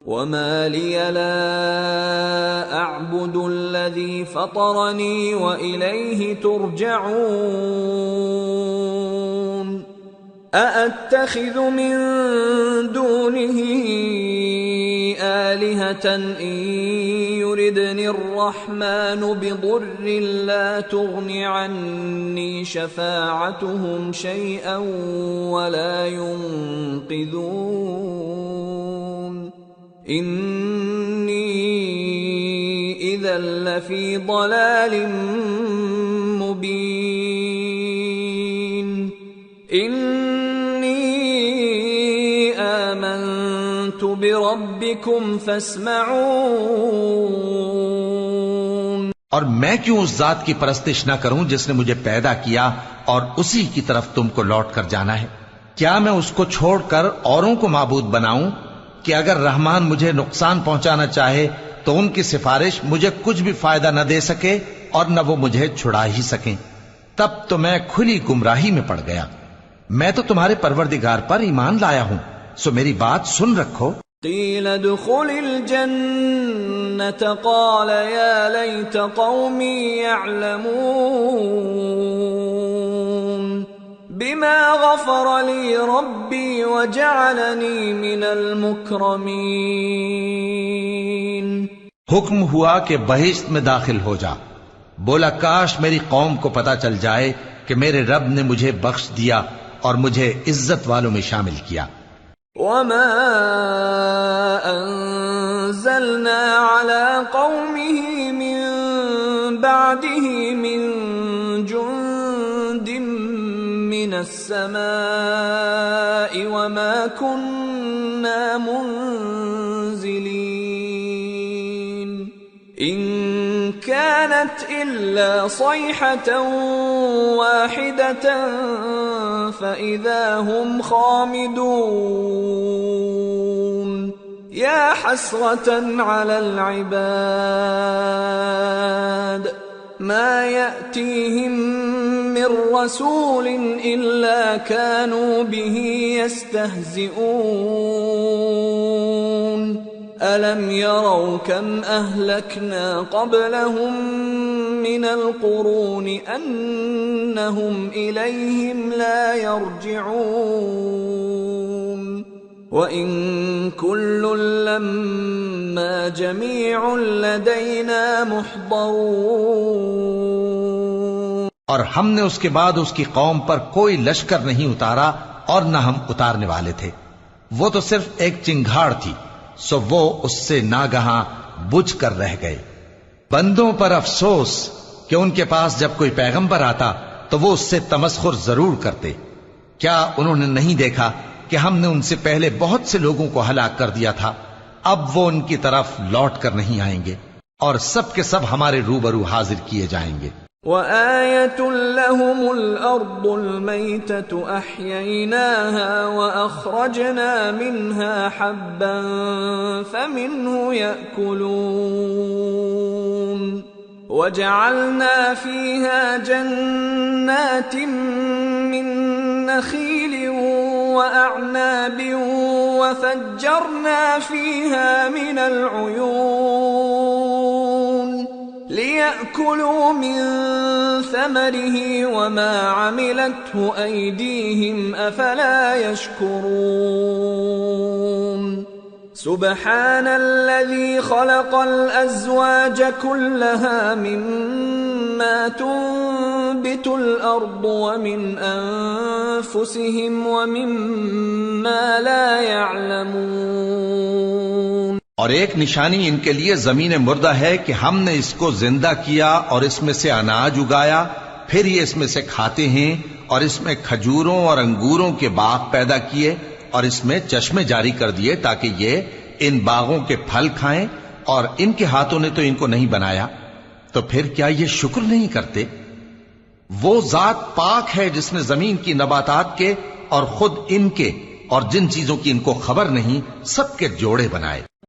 वमा लिया ला अअबुदुल्लज़ी फ़तरनी व इलैहि तुरजऊन अअत्तखिज़ु मिन दूनिही आलिहतन इन युरिदनिर्रहमानु बिदुर्रिन ला तुग़नि अन्नी शफ़ाअतुहुम शैअन वला युनक़िज़ून इन्नी इज़न लफ़ी ضलालिम मुबीन इन्नी आमन्तु बिरब्बिकुम फस्मऊन। और मैं क्यों उस जात की परस्तिश न करूं जिसने मुझे पैदा किया और उसी की तरफ तुमको लौट कर जाना है। क्या मैं उसको छोड़कर औरों को माबूद बनाऊं कि अगर रहमान मुझे नुकसान पहुंचाना चाहे तो उनकी सिफारिश मुझे कुछ भी फायदा न दे सके और न वो मुझे छुड़ा ही सके। तब तो मैं खुली गुमराही में पड़ गया। मैं तो तुम्हारे परवरदिगार पर ईमान लाया हूं, सो मेरी बात सुन रखो। क़ील उद्ख़ुलिल जन्नत क़ाल या लैत क़ौमी यअलमून बिमा ग़फ़र ली रब्बी व जअलनी मिनल मुक्रमीन। हुक्म हुआ कि बहिश्त में दाखिल हो जा। बोला काश मेरी कौम को पता चल जाए कि मेरे रब ने मुझे बख्श दिया और मुझे इज्जत वालों में शामिल किया। वमा अंज़लना अला क़ौमिही मिन बअदिही मिन जुंदिन मिनस समाई वमा कुन्ना मुंज़िलीन इन कानत इल्ला सयहतन वाहिदतन फ़इज़ा हुम ख़ामिदून या हस्रतन अलल इबाद मा यअतीहिम मिर रसूलिन इल्ला कानू बिही यस्तहज़िऊन अलम यरौ कम अहलकना क़ब्लहुम मिनल क़ुरूनि अन्नहुम इलैहिम ला यरजिऊन व इन कुल्लुन लम्मा जमीउन लदैना मुहज़रून। और हमने उसके बाद उसकी कौम पर कोई लश्कर नहीं उतारा और न हम उतारने वाले थे। वो तो सिर्फ एक चिंगाड़ थी, सो वो उससे नागहां बुझ कर रह गए। बंदों पर अफसोस कि उनके पास जब कोई पैगंबर आता तो वो उससे तमस्खुर जरूर करते। क्या उन्होंने नहीं देखा कि हमने उनसे पहले बहुत से लोगों को हलाक कर दिया था। अब वो उनकी तरफ लौट कर नहीं आएंगे और सब के सब हमारे रूबरू हाजिर किए जाएंगे। वआयतुन लहुमुल अर्दुल मैततु अह्यैनाहा व अखरजना मिन्हा हब्बन फमिन्हु यअकुलून वजअलना फीहा जन्नातिन मिन नखीलिन वअअनाबिन वफज्जरना फीहा मिनल उयून लियअकुलू मिन समरिही वमा अमिलतहु ऐदीहिम अफला यशकुरून। सुब्हानल्लज़ी खलक़ल अज़वाज कुल्लहा मिम्मा तुंबितुल अर्दु व मिन अनफुसिहिम व मिम्मा ला यअलमून। और एक निशानी इनके लिए जमीन मुर्दा है कि हमने इसको जिंदा किया और इसमें से अनाज उगाया, फिर ये इसमें से खाते हैं और इसमें खजूरों और अंगूरों के बाग पैदा किए और इसमें चश्मे जारी कर दिए ताकि ये इन बागों के फल खाएं, और इनके हाथों ने तो इनको नहीं बनाया, तो फिर क्या ये शुक्र नहीं करते? वो जात पाक है जिसने जमीन की नबातात के और खुद इनके और जिन चीजों की इनको खबर नहीं सबके जोड़े बनाए।